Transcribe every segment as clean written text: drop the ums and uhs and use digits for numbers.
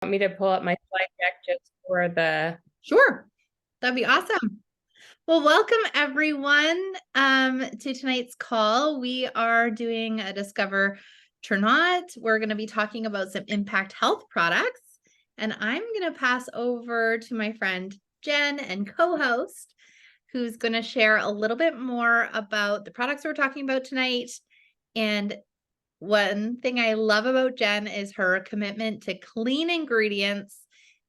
Want me to pull up my slide deck just for the. Sure, that'd be awesome. Well, welcome everyone to tonight's call. We are doing a Discover Ternot. We're going to be talking about some impact health products, and I'm going to pass over to my friend Jen and co-host, who's going to share a little bit more about the products we're talking about tonight. And one thing I love about Jen is her commitment to clean ingredients,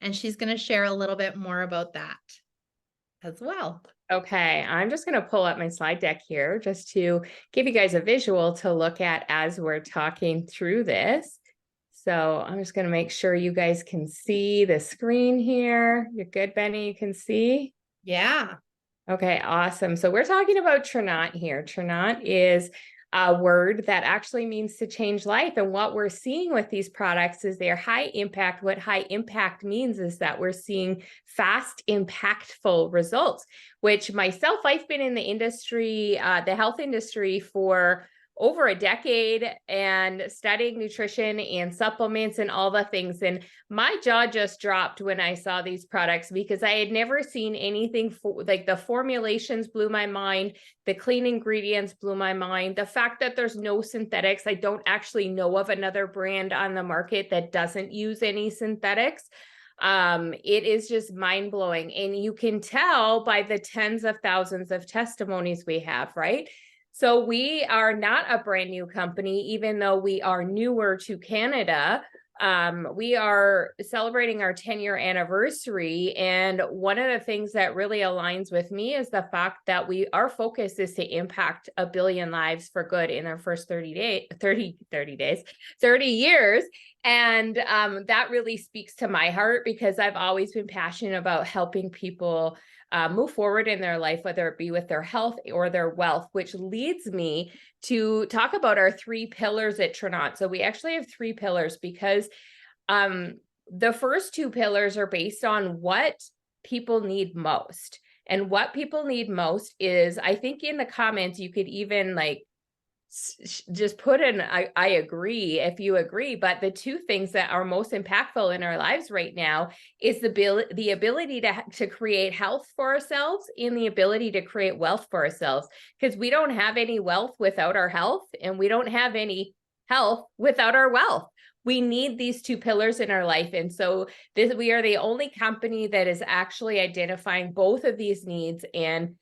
and she's going to share a little bit more about that as well. Okay, I'm just going to pull up my slide deck here just to give you guys a visual to look at as we're talking through this. So I'm just going to make sure you guys can see the screen here. You're good, Benny? You can see? Yeah. Okay, awesome. So we're talking about Ternot here. Ternot is a word that actually means to change life. And what we're seeing with these products is they're high impact. What high impact means is that we're seeing fast, impactful results, which myself, I've been in the industry, the health industry for over a decade and studying nutrition and supplements and all the things. And my jaw just dropped when I saw these products because I had never seen anything like the formulations blew my mind. The clean ingredients blew my mind. The fact that there's no synthetics, I don't actually know of another brand on the market that doesn't use any synthetics. It is just mind blowing. And you can tell by the tens of thousands of testimonies we have, right? So we are not a brand new company, even though we are newer to Canada. We are celebrating our 10-year anniversary. And one of the things that really aligns with me is the fact that our focus is to impact 1 billion lives for good in our first 30 years. And that really speaks to my heart because I've always been passionate about helping people move forward in their life, whether it be with their health or their wealth, which leads me to talk about our 3 pillars at Ternot. So we actually have 3 pillars because the first 2 pillars are based on what people need most. And what people need most is, I think in the comments, you could even like just put in I agree if you agree, but the 2 things that are most impactful in our lives right now is the ability to create health for ourselves and the ability to create wealth for ourselves, because we don't have any wealth without our health, and we don't have any health without our wealth. We need these 2 pillars in our life. And so we are the only company that is actually identifying both of these needs and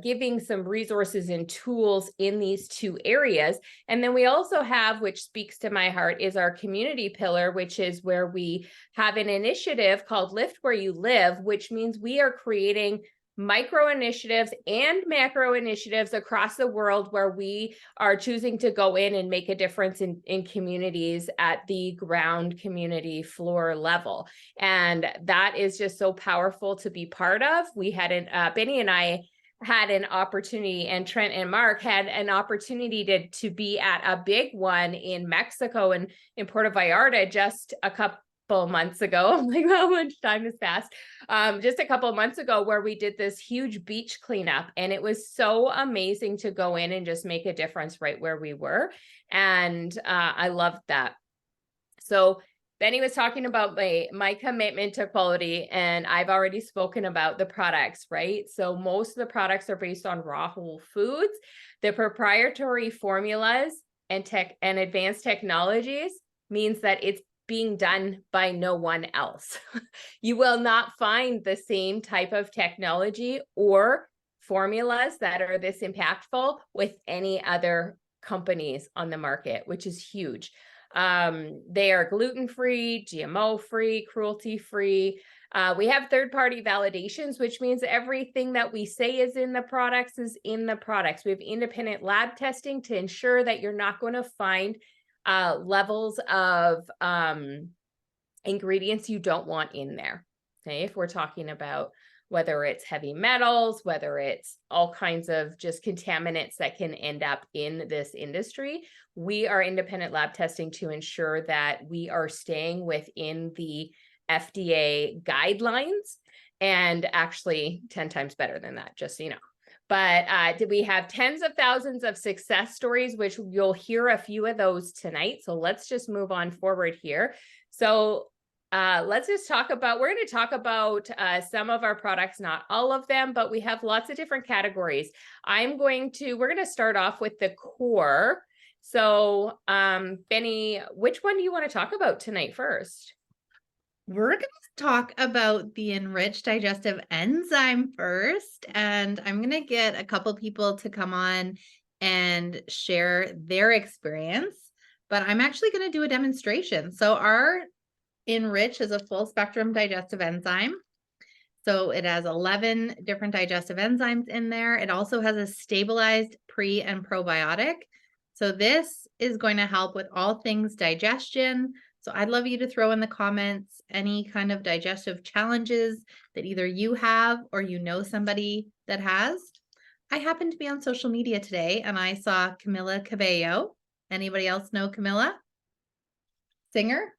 giving some resources and tools in these 2 areas. And then we also have, which speaks to my heart, is our community pillar, which is where we have an initiative called Lift Where You Live, which means we are creating micro initiatives and macro initiatives across the world where we are choosing to go in and make a difference in communities at the ground community floor level. And that is just so powerful to be part of. We had Benny and I had an opportunity, and Trent and Mark had an opportunity to be at a big one in Mexico and in Puerto Vallarta just a couple months ago. I'm like, how much time has passed? Just a couple months ago, where we did this huge beach cleanup, and it was so amazing to go in and just make a difference right where we were. And I loved that. So Benny was talking about my commitment to quality, and I've already spoken about the products, right? So most of the products are based on raw whole foods. The proprietary formulas and advanced technologies means that it's being done by no one else. You will not find the same type of technology or formulas that are this impactful with any other companies on the market, which is huge. They are gluten-free, GMO-free, cruelty-free. We have third-party validations, which means everything that we say is in the products is in the products. We have independent lab testing to ensure that you're not going to find levels of ingredients you don't want in there. Okay, if we're talking about whether it's heavy metals, whether it's all kinds of just contaminants that can end up in this industry, we are independent lab testing to ensure that we are staying within the FDA guidelines, and actually 10 times better than that, just so you know. But did we have tens of thousands of success stories, which you'll hear a few of those tonight. So let's just move on forward here. So let's just talk about, we're going to talk about some of our products, not all of them, but we have lots of different categories. We're going to start off with the core. So, Benny, which one do you want to talk about tonight first? We're going to talk about the enriched digestive enzyme first, and I'm going to get a couple people to come on and share their experience, but I'm actually going to do a demonstration. So our Enrich is a full spectrum digestive enzyme. So it has 11 different digestive enzymes in there. It also has a stabilized pre and probiotic. So this is going to help with all things digestion. So I'd love you to throw in the comments any kind of digestive challenges that either you have or you know somebody that has. I happened to be on social media today and I saw Camila Cabello. Anybody else know Camila? Singer?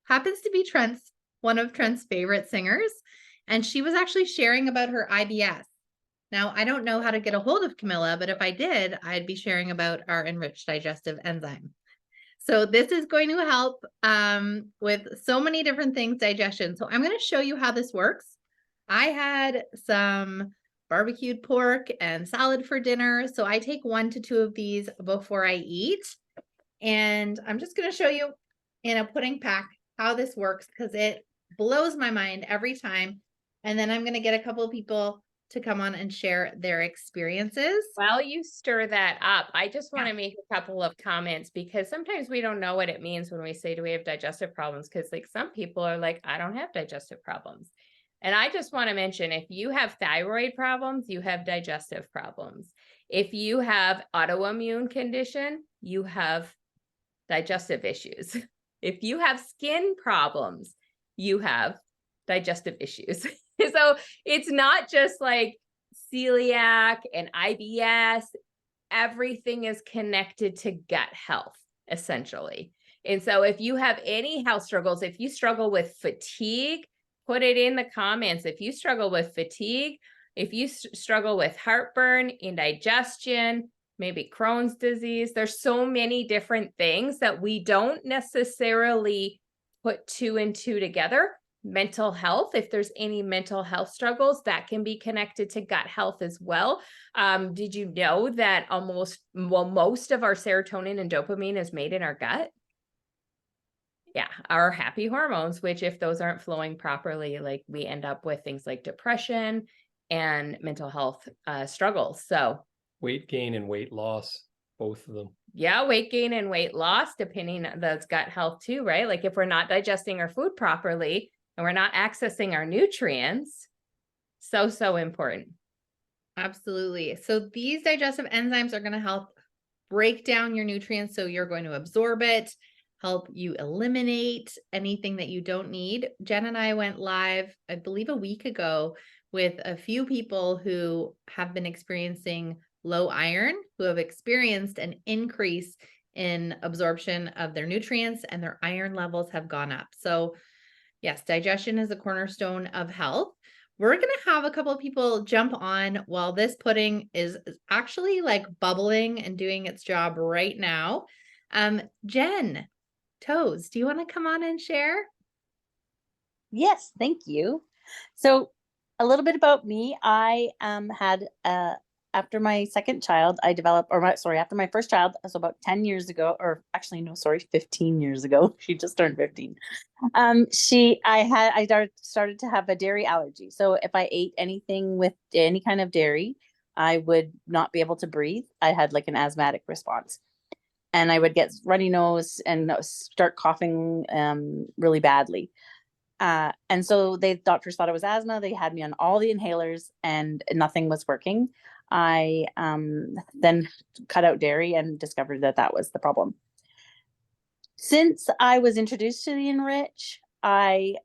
Happens to be one of Trent's favorite singers. And she was actually sharing about her IBS. Now, I don't know how to get a hold of Camilla, but if I did, I'd be sharing about our enriched digestive enzyme. So this is going to help with so many different things, digestion. So I'm going to show you how this works. I had some barbecued pork and salad for dinner. So I take 1 to 2 of these before I eat. And I'm just going to show you in a pudding pack how this works because it blows my mind every time. And then I'm going to get a couple of people to come on and share their experiences. While you stir that up, I just want Yeah. to make a couple of comments because sometimes we don't know what it means when we say, do we have digestive problems? Because like some people are like, I don't have digestive problems. And I just want to mention, if you have thyroid problems, you have digestive problems. If you have autoimmune condition, you have digestive issues. If you have skin problems, you have digestive issues. So it's not just like celiac and IBS, everything is connected to gut health, essentially. And so if you have any health struggles, if you struggle with fatigue, put it in the comments. If you struggle with fatigue, if you struggle with heartburn, indigestion, maybe Crohn's disease, there's so many different things that we don't necessarily put 2 and 2 together. Mental health, if there's any mental health struggles, that can be connected to gut health as well. Did you know that most of our serotonin and dopamine is made in our gut? Yeah, our happy hormones, which if those aren't flowing properly, like we end up with things like depression and mental health struggles. So weight gain and weight loss, both of them. Yeah, weight gain and weight loss, depending on that's gut health too, right? Like if we're not digesting our food properly and we're not accessing our nutrients, so important. Absolutely. So these digestive enzymes are going to help break down your nutrients. So you're going to absorb it, help you eliminate anything that you don't need. Jen and I went live, I believe a week ago, with a few people who have been experiencing low iron, who have experienced an increase in absorption of their nutrients and their iron levels have gone up. So yes, digestion is a cornerstone of health. We're going to have a couple of people jump on while this pudding is actually like bubbling and doing its job right now. Jen, Toes, do you want to come on and share? Yes, thank you. So a little bit about me. I had after my second child, I developed, after my first child, so about 10 years ago, or actually, no, sorry, 15 years ago. She just turned 15. I started to have a dairy allergy. So if I ate anything with any kind of dairy, I would not be able to breathe. I had like an asthmatic response. And I would get runny nose and start coughing really badly. And so doctors thought it was asthma. They had me on all the inhalers and nothing was working. I then cut out dairy and discovered that was the problem. Since I was introduced to the Enrich, I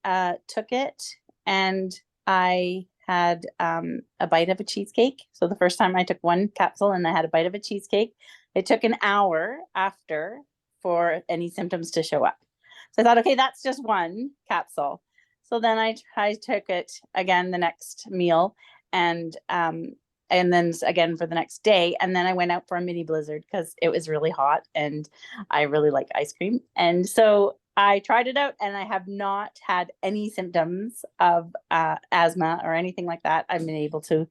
took it and I had a bite of a cheesecake. So the first time I took one capsule and I had a bite of a cheesecake, it took an hour after for any symptoms to show up. So I thought, okay, that's just one capsule. So then I took it again the next meal and then again for the next day. And then I went out for a mini blizzard because it was really hot and I really like ice cream. And so I tried it out and I have not had any symptoms of asthma or anything like that. I've been able to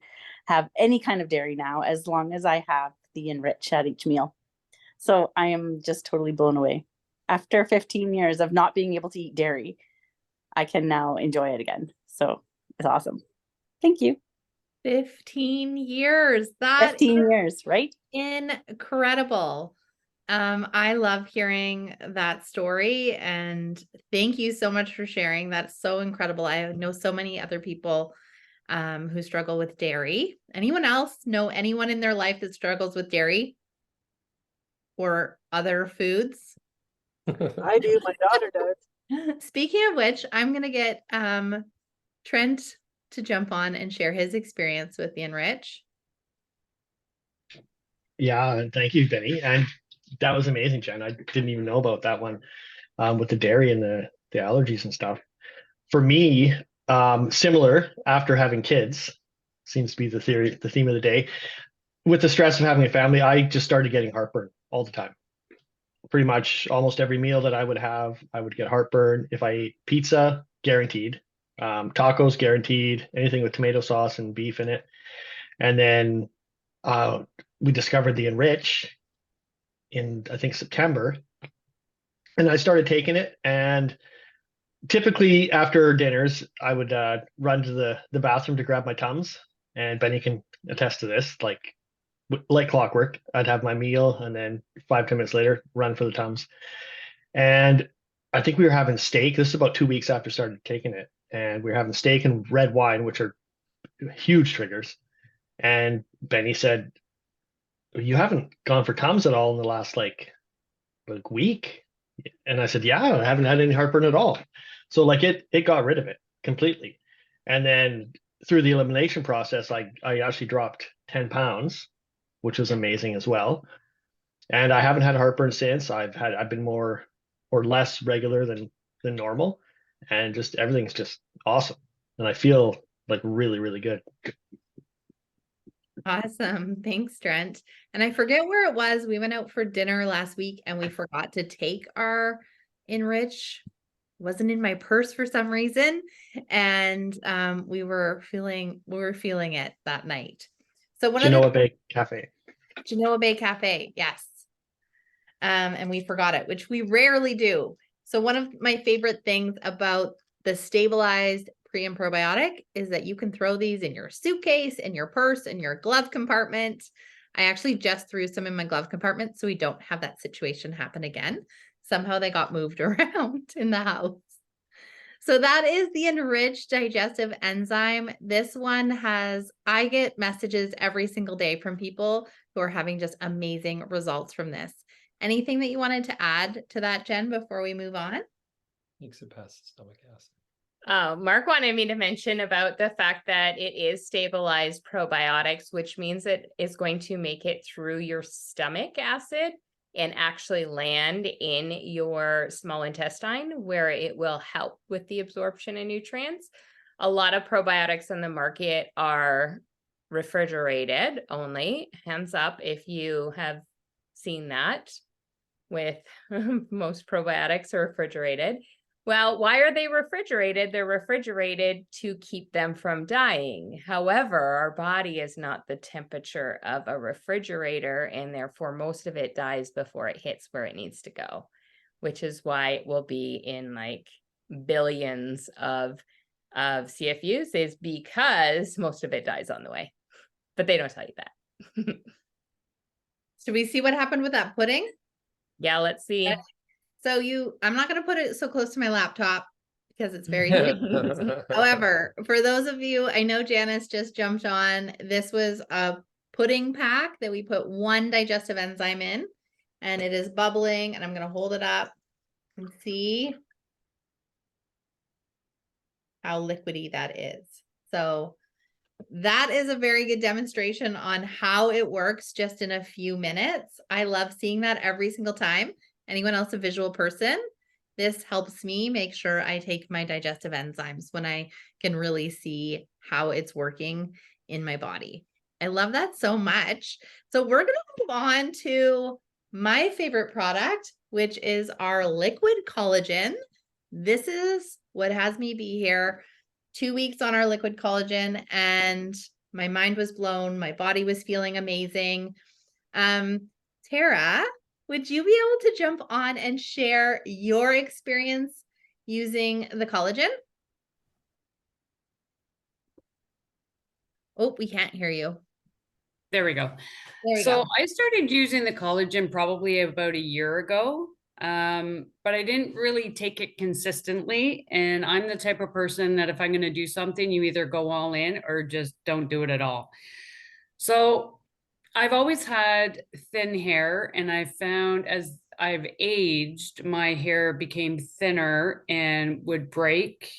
have any kind of dairy now as long as I have the Enrich at each meal. So I am just totally blown away. After 15 years of not being able to eat dairy, I can now enjoy it again. So it's awesome. Thank you. 15 years. That 15 is years, right? incredible. I love hearing that story, and thank you so much for sharing. That's so incredible. I know so many other people who struggle with dairy. Anyone else know anyone in their life that struggles with dairy or other foods? I do. My daughter does. Speaking of which, I'm gonna get Trent to jump on and share his experience with the Enrich. Yeah, thank you, Benny. And that was amazing, Jen. I didn't even know about that one with the dairy and the allergies and stuff. For me, similar after having kids, seems to be the theme of the day. With the stress of having a family, I just started getting heartburn all the time. Pretty much almost every meal that I would have, I would get heartburn. If I ate pizza, guaranteed. Tacos, guaranteed. Anything with tomato sauce and beef in it. And then we discovered the Enrich in, I think, September. And I started taking it. And typically after dinners, I would run to the bathroom to grab my Tums. And Benny can attest to this, like clockwork. I'd have my meal and then 5-10 minutes later, run for the Tums. And I think we were having steak. This is about 2 weeks after I started taking it. And we were having steak and red wine, which are huge triggers. And Benny said, "You haven't gone for Tums at all in the last like week?" And I said, "Yeah, I haven't had any heartburn at all." So like it got rid of it completely. And then through the elimination process, I actually dropped 10 pounds, which was amazing as well. And I haven't had heartburn since. I've been more or less regular than normal, and just everything's just awesome. And I feel like really, really good. Awesome. Thanks, Trent. And I forget where it was. We went out for dinner last week and we forgot to take our Enrich. Wasn't in my purse for some reason. And we were feeling it that night. So one Genoa Bay Cafe. Genoa Bay Cafe, yes. And we forgot it, which we rarely do. So one of my favorite things about the stabilized pre and probiotic is that you can throw these in your suitcase, in your purse, in your glove compartment. I actually just threw some in my glove compartment so we don't have that situation happen again. Somehow they got moved around in the house. So that is the Enriched Digestive Enzyme. This one I get messages every single day from people who are having just amazing results from this. Anything that you wanted to add to that, Jen, before we move on? Makes it past the stomach acid. Mark wanted me to mention about the fact that it is stabilized probiotics, which means it is going to make it through your stomach acid and actually land in your small intestine, where it will help with the absorption of nutrients. A lot of probiotics on the market are refrigerated only. Hands up if you have seen that. With most probiotics are refrigerated. Well, why are they refrigerated? They're refrigerated to keep them from dying. However, our body is not the temperature of a refrigerator, and therefore most of it dies before it hits where it needs to go, which is why it will be in like billions of CFUs, is because most of it dies on the way. But they don't tell you that. Should we see what happened with that pudding? Yeah, let's see. So I'm not going to put it so close to my laptop because it's very sticky. However, for those of you, I know Janice just jumped on. This was a pudding pack that we put 1 digestive enzyme in, and it is bubbling, and I'm going to hold it up and see how liquidy that is. So that is a very good demonstration on how it works just in a few minutes. I love seeing that every single time. Anyone else a visual person? This helps me make sure I take my digestive enzymes when I can really see how it's working in my body. I love that so much. So we're going to move on to my favorite product, which is our liquid collagen. This is what has me be here. 2 weeks on our liquid collagen, and my mind was blown. My body was feeling amazing. Tara, would you be able to jump on and share your experience using the collagen? Oh, we can't hear you. There we go. There you So go. I started using the collagen probably about a year ago, but I didn't really take it consistently. And I'm the type of person that if I'm going to do something, you either go all in or just don't do it at all. So I've always had thin hair, and I found as I've aged, my hair became thinner and would break.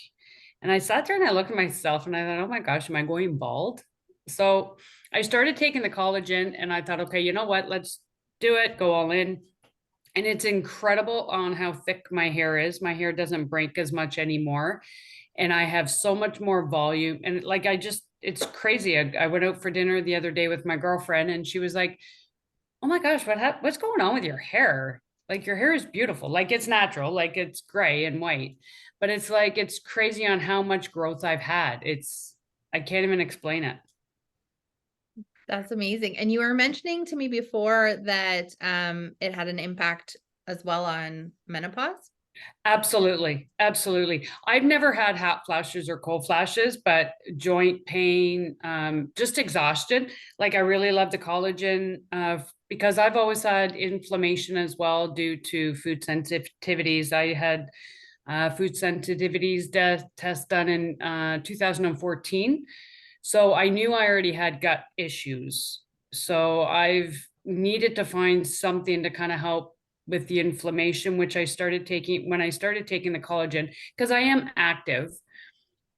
And I sat there and I looked at myself and I thought, oh my gosh, am I going bald? So I started taking the collagen and I thought, okay, you know what? Let's do it, go all in. And it's incredible on how thick my hair is. My hair doesn't break as much anymore. And I have so much more volume. And like, it's crazy. I went out for dinner the other day with my girlfriend and she was like, oh my gosh, what's going on with your hair? Like your hair is beautiful. Like it's natural, like it's gray and white, but it's like, it's crazy on how much growth I've had. I can't even explain it. That's amazing. And you were mentioning to me before that it had an impact as well on menopause. Absolutely. Absolutely. I've never had hot flashes or cold flashes, but joint pain, just exhausted. Like I really love the collagen because I've always had inflammation as well due to food sensitivities. I had food sensitivities test done in 2014. So I knew I already had gut issues. So I've needed to find something to kind of help with the inflammation, which I started taking when I started taking the collagen, because I am active.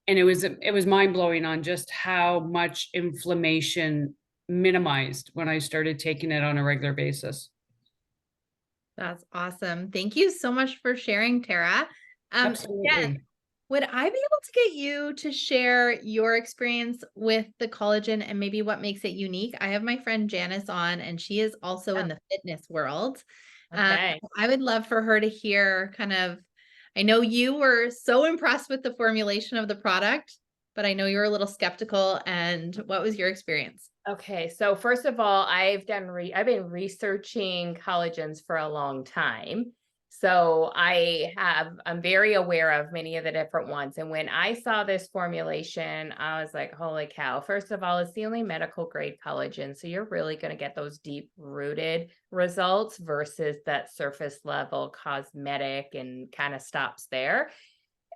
And it was mind blowing on just how much inflammation minimized when I started taking it on a regular basis. That's awesome. Thank you so much for sharing, Tara. Absolutely. Again, would I be able to get you to share your experience with the collagen and maybe what makes it unique? I have my friend Janice on, and she is also in the fitness world. Okay. I would love for her to hear I know you were so impressed with the formulation of the product, but I know you're a little skeptical. And what was your experience? Okay, so first of all, I've been researching collagens for a long time. So I'm very aware of many of the different ones. And when I saw this formulation, I was like, holy cow. First of all, it's the only medical grade collagen. So you're really going to get those deep rooted results versus that surface level cosmetic and kind of stops there.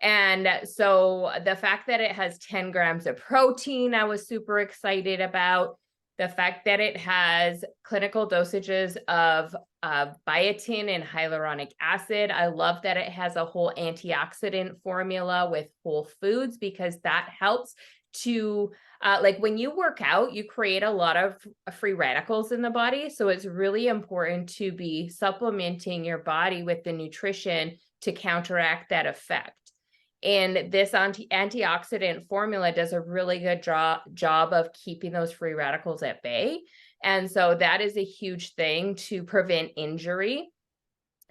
And so the fact that it has 10 grams of protein, I was super excited about. The fact that it has clinical dosages of biotin and hyaluronic acid. I love that it has a whole antioxidant formula with whole foods, because that helps to, like when you work out, you create a lot of free radicals in the body. So it's really important to be supplementing your body with the nutrition to counteract that effect. And this antioxidant formula does a really good job of keeping those free radicals at bay. And so that is a huge thing to prevent injury.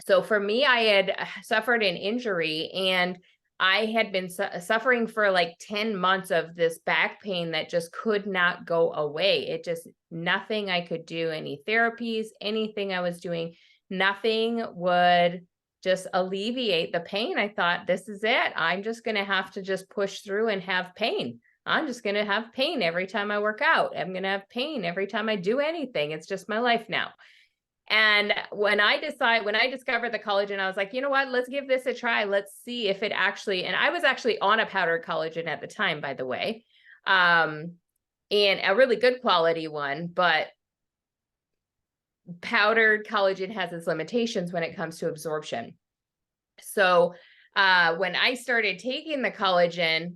So for me, I had suffered an injury and I had been suffering for like 10 months of this back pain that just could not go away. It just, nothing I could do, any therapies, anything I was doing, nothing would just alleviate the pain. I thought, this is it. I'm just going to have to just push through and have pain. I'm just going to have pain every time I work out. I'm going to have pain every time I do anything. It's just my life now. And when I discovered the collagen, I was like, you know what, let's give this a try. Let's see if it actually, and I was actually on a powdered collagen at the time, by the way, and a really good quality one, but powdered collagen has its limitations when it comes to absorption. So when I started taking the collagen,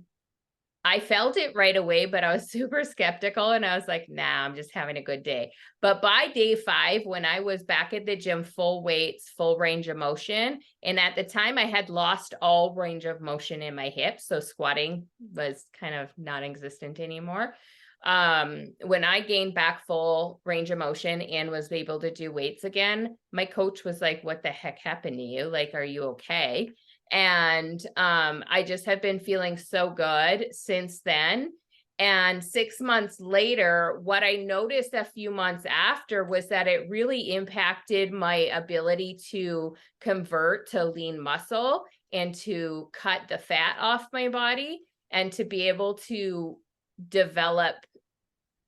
I felt it right away, but I was super skeptical and I was like, nah, I'm just having a good day. But by day 5, when I was back at the gym, full weights, full range of motion, and at the time I had lost all range of motion in my hips, so squatting was kind of non-existent anymore. When I gained back full range of motion and was able to do weights again, my coach was like, what the heck happened to you? Like, are you okay? And I just have been feeling so good since then. And 6 months later, what I noticed a few months after was that it really impacted my ability to convert to lean muscle and to cut the fat off my body and to be able to develop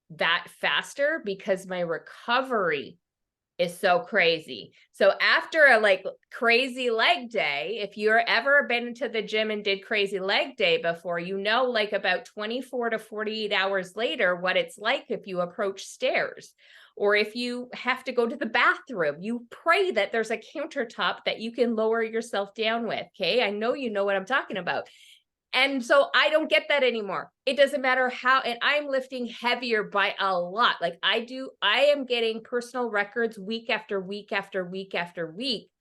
that faster because my recovery is so crazy. So after a like crazy leg day, if you're ever been to the gym and did crazy leg day before, you know, like about 24 to 48 hours later, what it's like if you approach stairs or if you have to go to the bathroom, you pray that there's a countertop that you can lower yourself down with. Okay. I know you know what I'm talking about. And so I don't get that anymore. It doesn't matter how, and I'm lifting heavier by a lot. Like I am getting personal records week after week after week after week.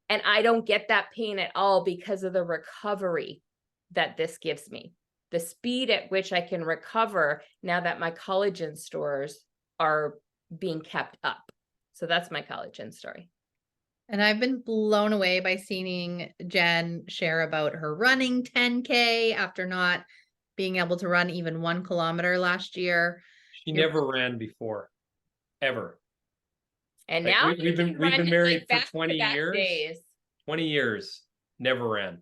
And I don't get that pain at all because of the recovery that this gives me. The speed at which I can recover now that my collagen stores are being kept up. So that's my collagen story. And I've been blown away by seeing Jen share about her running 10K after not being able to run even 1 kilometer last year. She never ran before, ever. And Like, now we've been married for 20 years. Days. 20 years, never ran.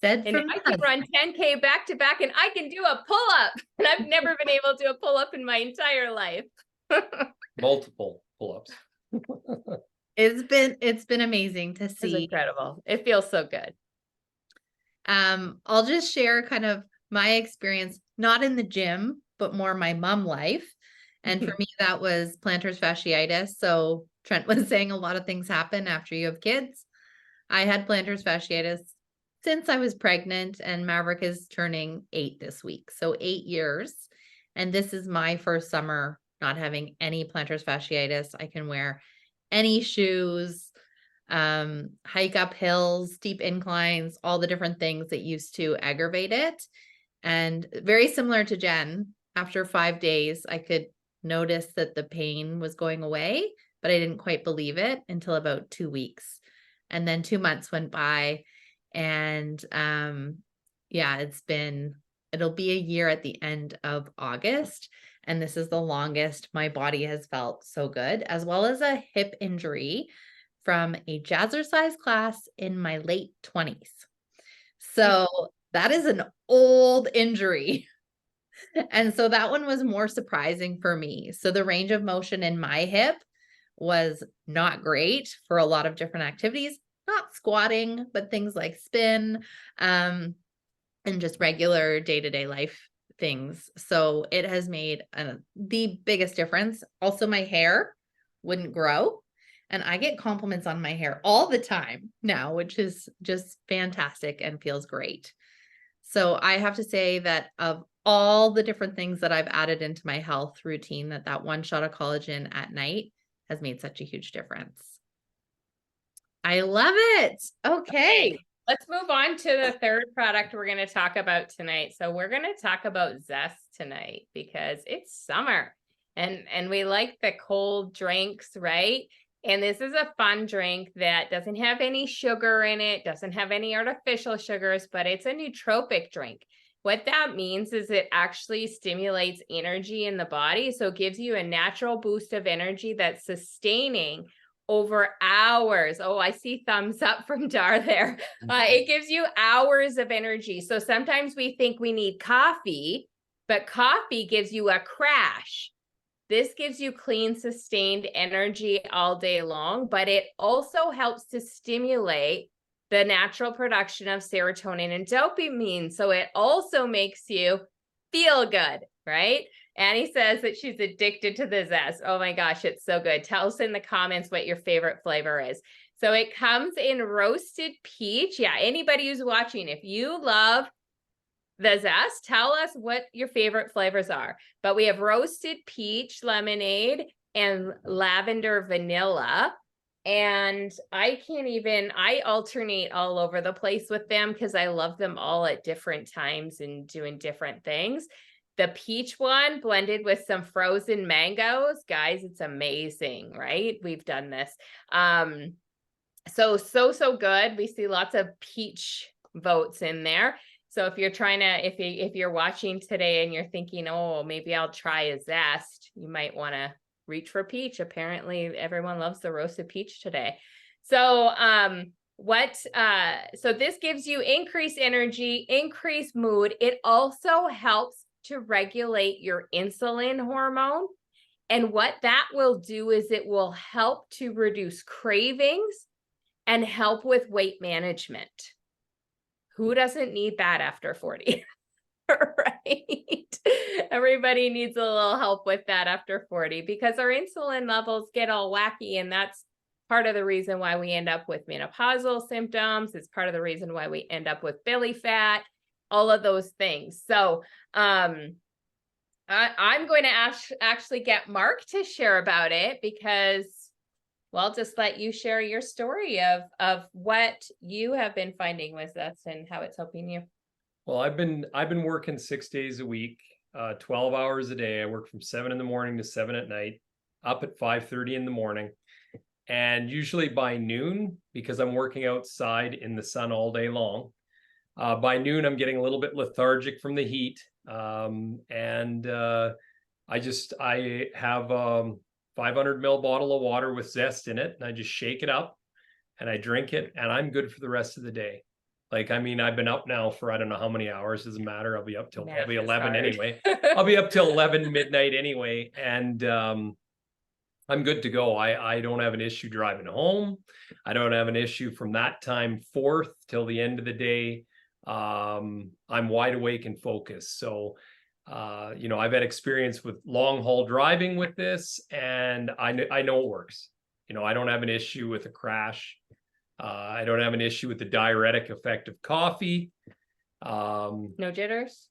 Said And from I can run 10K back to back and I can do a pull-up. And I've never been able to do a pull-up in my entire life. Multiple pull-ups. It's been amazing to It's see. incredible. It feels so good. I'll just share kind of my experience, not in the gym, but more my mom life. And for me, that was plantar fasciitis. So Trent was saying a lot of things happen after you have kids. I had plantar fasciitis since I was pregnant, and Maverick is turning 8 this week. So 8 years. And this is my first summer not having any plantar fasciitis. I can wear any shoes, hike up hills, steep inclines, all the different things that used to aggravate it. And very similar to Jen, after 5 days, I could notice that the pain was going away, but I didn't quite believe it until about 2 weeks. And then 2 months went by, and yeah, it'll be a year at the end of August. And this is the longest my body has felt so good, as well as a hip injury from a jazzercise class in my late 20s. So that is an old injury. And so that one was more surprising for me. So the range of motion in my hip was not great for a lot of different activities, not squatting, but things like spin, and just regular day-to-day life things. So it has made the biggest difference. Also, my hair wouldn't grow. And I get compliments on my hair all the time now, which is just fantastic and feels great. So I have to say that of all the different things that I've added into my health routine, that one shot of collagen at night has made such a huge difference. I love it. Okay. Let's move on to the third product we're going to talk about tonight. So we're going to talk about Zest tonight because it's summer and we like the cold drinks, right? And this is a fun drink that doesn't have any sugar in it, doesn't have any artificial sugars, but it's a nootropic drink. What that means is it actually stimulates energy in the body. So it gives you a natural boost of energy that's sustaining over hours. Oh, I see thumbs up from Dar there. It gives you hours of energy. So sometimes we think we need coffee, but coffee gives you a crash. This gives you clean, sustained energy all day long, but it also helps to stimulate the natural production of serotonin and dopamine. So it also makes you feel good, right? Annie says that she's addicted to the Zest. Oh my gosh, it's so good. Tell us in the comments what your favorite flavor is. So it comes in roasted peach. Yeah, anybody who's watching, if you love the Zest, tell us what your favorite flavors are. But we have roasted peach lemonade and lavender vanilla. And I alternate all over the place with them because I love them all at different times and doing different things. the peach one blended with some frozen mangoes, guys, it's amazing, right? We've done this. So good. We see lots of peach votes in there. So if you're trying to, if you're watching today and you're thinking, oh, maybe I'll try a zest, you might want to reach for peach. Apparently everyone loves the roasted peach today. So, so this gives you increased energy, increased mood. It also helps to regulate your insulin hormone. And what that will do is it will help to reduce cravings and help with weight management. Who doesn't need that after 40? Right? Everybody needs a little help with that after 40 because our insulin levels get all wacky, and that's part of the reason why we end up with menopausal symptoms. It's part of the reason why we end up with belly fat, all of those things. So I'm going to actually get Mark to share about it because, well, just let you share your story of what you have been finding with us and how it's helping you. Well, I've been working 6 days a week, 12 hours a day. I work from 7 in the morning to 7 at night, up at 5:30 in the morning. And usually by noon, because I'm working outside in the sun all day long, by noon, I'm getting a little bit lethargic from the heat. I have 500 ml bottle of water with zest in it, and I just shake it up and I drink it, and I'm good for the rest of the day. Like, I mean, I've been up now for, I don't know how many hours, doesn't matter. I'll be up till probably 11 anyway. I'll be up till 11 midnight anyway. And I'm good to go. I don't have an issue driving home. I don't have an issue from that time forth till the end of the day. I'm wide awake and focused. So, I've had experience with long haul driving with this, and I know it works. I don't have an issue with a crash. I don't have an issue with the diuretic effect of coffee. No jitters?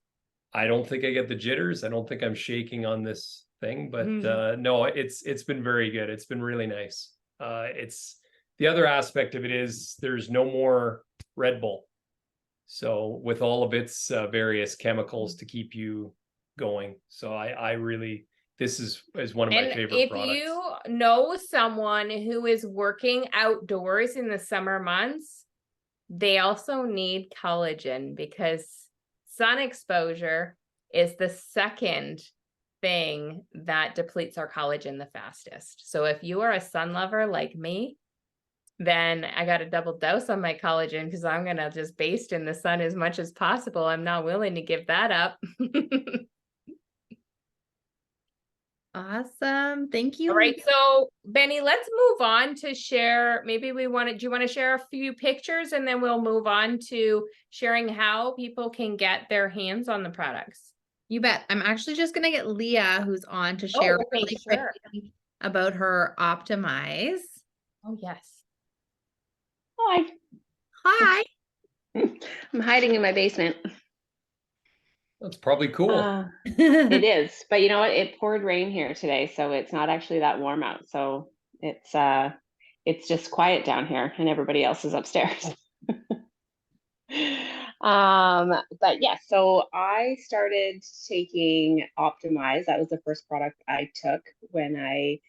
I don't think I get the jitters. I don't think I'm shaking on this thing, but no, it's been very good. It's been really nice. It's the other aspect of it is there's no more Red Bull. So with all of its various chemicals to keep you going. So I really, this is one of my favorite products. If you know someone who is working outdoors in the summer months, they also need collagen because sun exposure is the second thing that depletes our collagen the fastest. So if you are a sun lover like me, then I got a double dose on my collagen because I'm going to just baste in the sun as much as possible. I'm not willing to give that up. Awesome. Thank you. All right. So Benny, let's move on to share. Maybe do you want to share a few pictures and then we'll move on to sharing how people can get their hands on the products. You bet. I'm actually just going to get Leah, who's on, to share really quickly about her Optimize. Oh, yes. Hi. Hi. I'm hiding in my basement. That's probably cool. It is, but you know what? It poured rain here today, so it's not actually that warm out. So it's just quiet down here, and everybody else is upstairs. But yeah, so I started taking Optimize. That was the first product I took when I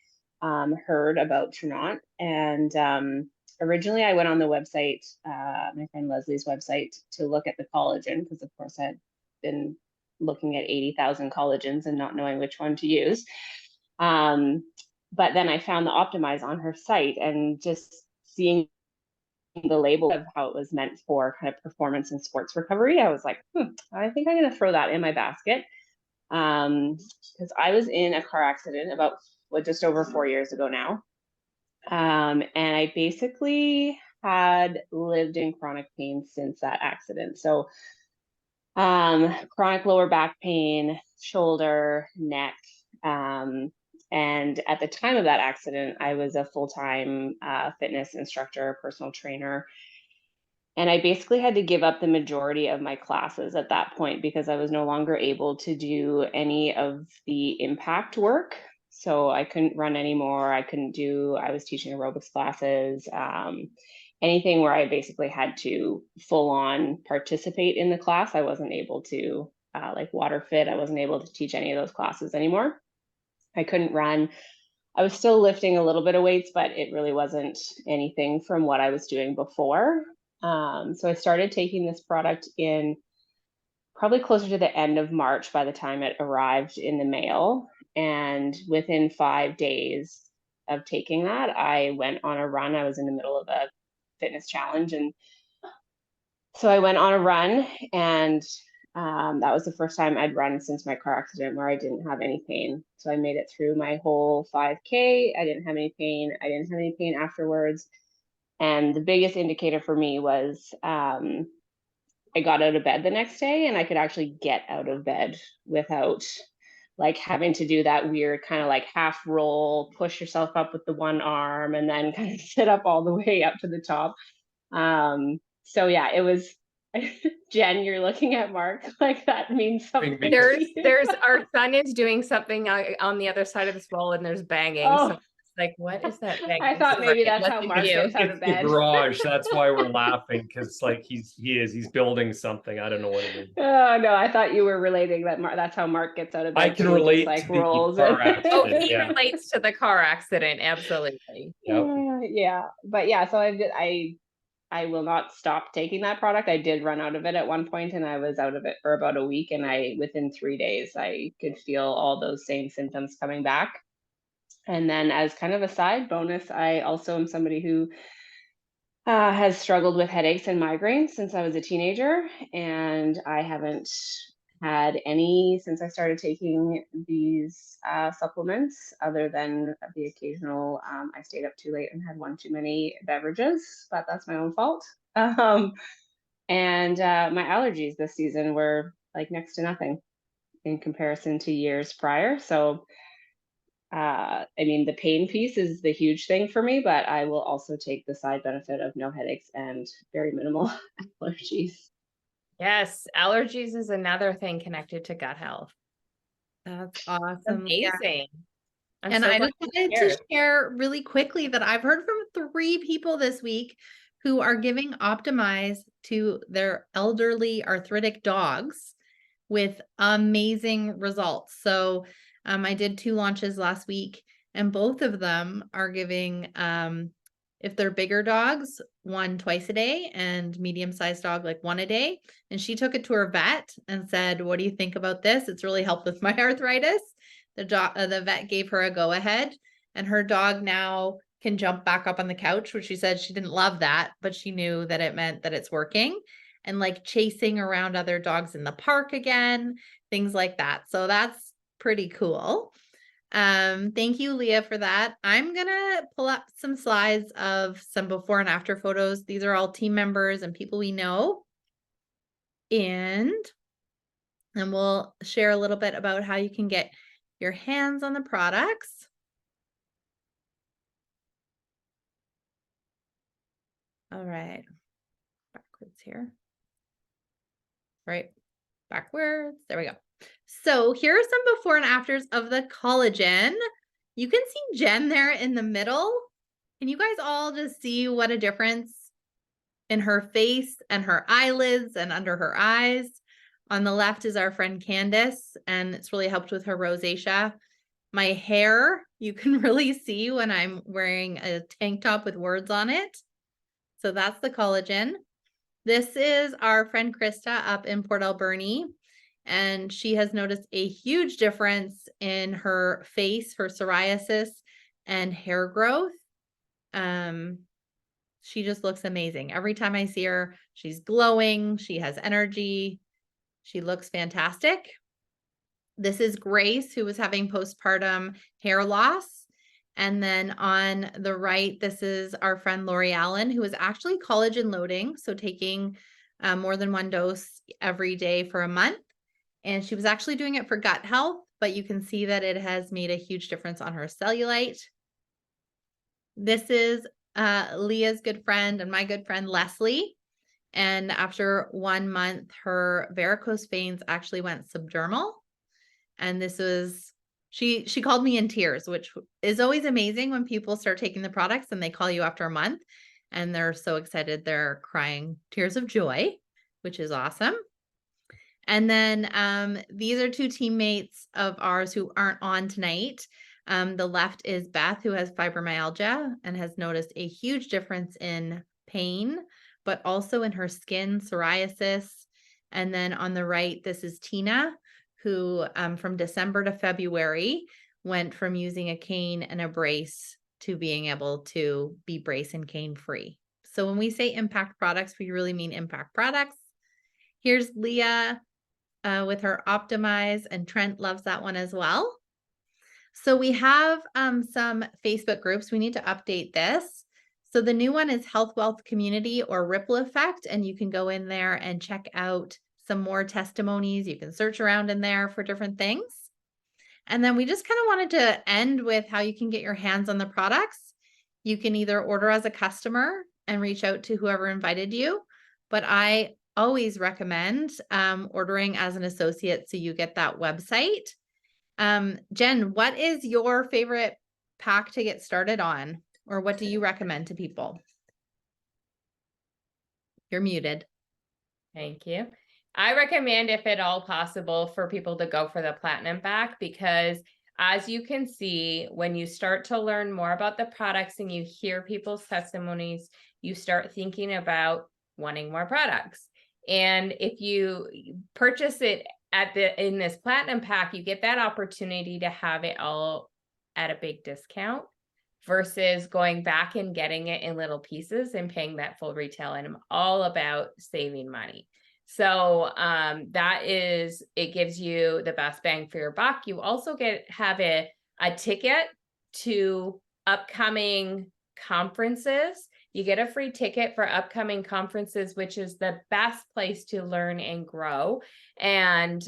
heard about Trinont, and originally I went on the website, my friend Leslie's website, to look at the collagen because, of course, I'd been looking at 80,000 collagens and not knowing which one to use. But then I found the Optimize on her site, and just seeing the label of how it was meant for kind of performance and sports recovery, I was like, I think I'm going to throw that in my basket. Because I was in a car accident about just over 4 years ago now. And I basically had lived in chronic pain since that accident. So chronic lower back pain, shoulder, neck. And at the time of that accident, I was a full-time fitness instructor, personal trainer. And I basically had to give up the majority of my classes at that point because I was no longer able to do any of the impact work. So I couldn't run anymore. I was teaching aerobics classes, anything where I basically had to full on participate in the class. I wasn't able to like Water Fit. I wasn't able to teach any of those classes anymore. I couldn't run. I was still lifting a little bit of weights, but it really wasn't anything from what I was doing before. So I started taking this product in probably closer to the end of March by the time it arrived in the mail. And within 5 days of taking that, I went on a run. I was in the middle of a fitness challenge. And so I went on a run, and that was the first time I'd run since my car accident where I didn't have any pain. So I made it through my whole 5K. I didn't have any pain. I didn't have any pain afterwards. And the biggest indicator for me was I got out of bed the next day, and I could actually get out of bed without like having to do that weird kind of like half roll, push yourself up with the one arm, and then kind of sit up all the way up to the top. So yeah, it was. Jen, you're looking at Mark like that means something. There's our son is doing something on the other side of this wall, and there's banging. Oh. So it's like, what is that banging? I thought maybe that's how Listen to Mark you. gets out It's of the bed. garage. That's why we're laughing, because like he's building something. I don't know what it is. Oh no, I thought you were relating that that's how Mark gets out of bed. I can too, just, relate like to the rolls. car Oh, accident. he Yeah. relates to the car accident. Absolutely. Yep. Yeah, but yeah, so I will not stop taking that product. I did run out of it at one point, and I was out of it for about a week, and within 3 days I could feel all those same symptoms coming back. And then as kind of a side bonus, I also am somebody who has struggled with headaches and migraines since I was a teenager, and I haven't had any since I started taking these supplements, other than the occasional I stayed up too late and had one too many beverages, but that's my own fault. And my allergies this season were like next to nothing in comparison to years prior. So I mean, the pain piece is the huge thing for me, but I will also take the side benefit of no headaches and very minimal allergies. Yes, allergies is another thing connected to gut health. That's awesome. Yeah. Amazing. I'm And so I glad just to wanted hear. to share really quickly that I've heard from 3 people this week who are giving Optimize to their elderly arthritic dogs with amazing results. So I did 2 launches last week, and both of them are giving, if they're bigger dogs, 1 twice a day, and medium-sized dog like 1 a day. And she took it to her vet and said, "What do you think about this? It's really helped with my arthritis." The vet gave her a go ahead, and her dog now can jump back up on the couch, which she said she didn't love that, but she knew that it meant that it's working, and like chasing around other dogs in the park again, things like that. So that's pretty cool. Thank you, Leah, for that. I'm gonna pull up some slides of some before and after photos. These are all team members and people we know. And we'll share a little bit about how you can get your hands on the products. All right, backwards here. Right, backwards, there we go. So here are some before and afters of the collagen. You can see Jen there in the middle. Can you guys all just see what a difference in her face and her eyelids and under her eyes? On the left is our friend Candace, and it's really helped with her rosacea. My hair, you can really see when I'm wearing a tank top with words on it. So that's the collagen. This is our friend Krista up in Port Alberni, and she has noticed a huge difference in her face, her psoriasis, and hair growth. She just looks amazing. Every time I see her, she's glowing, she has energy, she looks fantastic. This is Grace, who was having postpartum hair loss. And then on the right, this is our friend Lori Allen, who is actually collagen loading, so taking more than 1 dose every day for a month. And she was actually doing it for gut health, but you can see that it has made a huge difference on her cellulite. This is Leah's good friend and my good friend Leslie. And after 1 month, her varicose veins actually went subdermal. And this was, she called me in tears, which is always amazing when people start taking the products and they call you after a month and they're so excited, they're crying tears of joy, which is awesome. And then these are two teammates of ours who aren't on tonight. The left is Beth, who has fibromyalgia and has noticed a huge difference in pain, but also in her skin, psoriasis. And then on the right, this is Tina, who from December to February went from using a cane and a brace to being able to be brace and cane free. So when we say impact products, we really mean impact products. Here's Leah with her Optimize, and Trent loves that one as well. So we have some Facebook groups. We need to update this. So the new one is Health Wealth Community, or Ripple Effect, and you can go in there and check out some more testimonies. You can search around in there for different things. And then we just kind of wanted to end with how you can get your hands on the products. You can either order as a customer and reach out to whoever invited you, but I always recommend ordering as an associate so you get that website. Jen, what is your favorite pack to get started on, or what do you recommend to people? You're muted. Thank you. I recommend, if at all possible, for people to go for the Platinum Pack, because as you can see, when you start to learn more about the products and you hear people's testimonies, you start thinking about wanting more products. And if you purchase it in this Platinum Pack, you get that opportunity to have it all at a big discount versus going back and getting it in little pieces and paying that full retail. And I'm all about saving money. So it gives you the best bang for your buck. You also have a ticket to upcoming conferences. You get a free ticket for upcoming conferences, which is the best place to learn and grow. And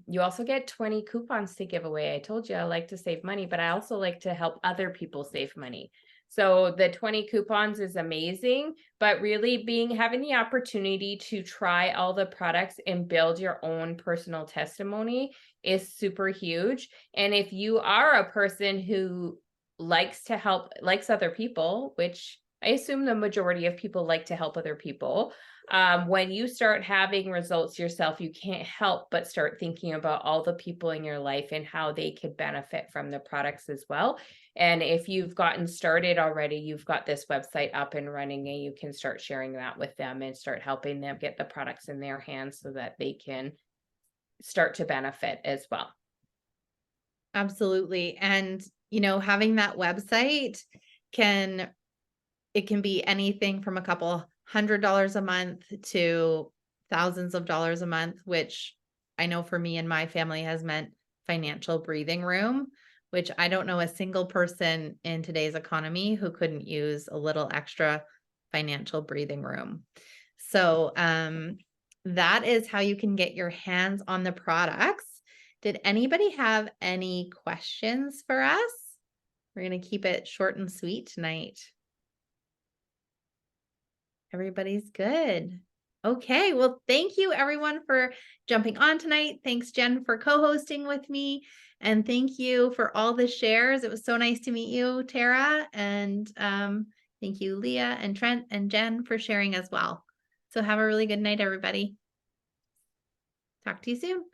you also get 20 coupons to give away. I told you I like to save money, but I also like to help other people save money. So the 20 coupons is amazing, but really having the opportunity to try all the products and build your own personal testimony is super huge. And if you are a person who likes other people, which I assume the majority of people like to help other people, when you start having results yourself, you can't help but start thinking about all the people in your life and how they could benefit from the products as well. And if you've gotten started already, you've got this website up and running, and you can start sharing that with them and start helping them get the products in their hands so that they can start to benefit as well. Absolutely. And, having that website can be anything from a couple $100 a month to thousands of dollars a month, which I know for me and my family has meant financial breathing room, which I don't know a single person in today's economy who couldn't use a little extra financial breathing room. So that is how you can get your hands on the products. Did anybody have any questions for us? We're going to keep it short and sweet tonight. Everybody's good. Okay, well, thank you everyone for jumping on tonight. Thanks, Jen, for co-hosting with me. And thank you for all the shares. It was so nice to meet you, Tara. And thank you, Leah and Trent and Jen, for sharing as well. So have a really good night, everybody. Talk to you soon.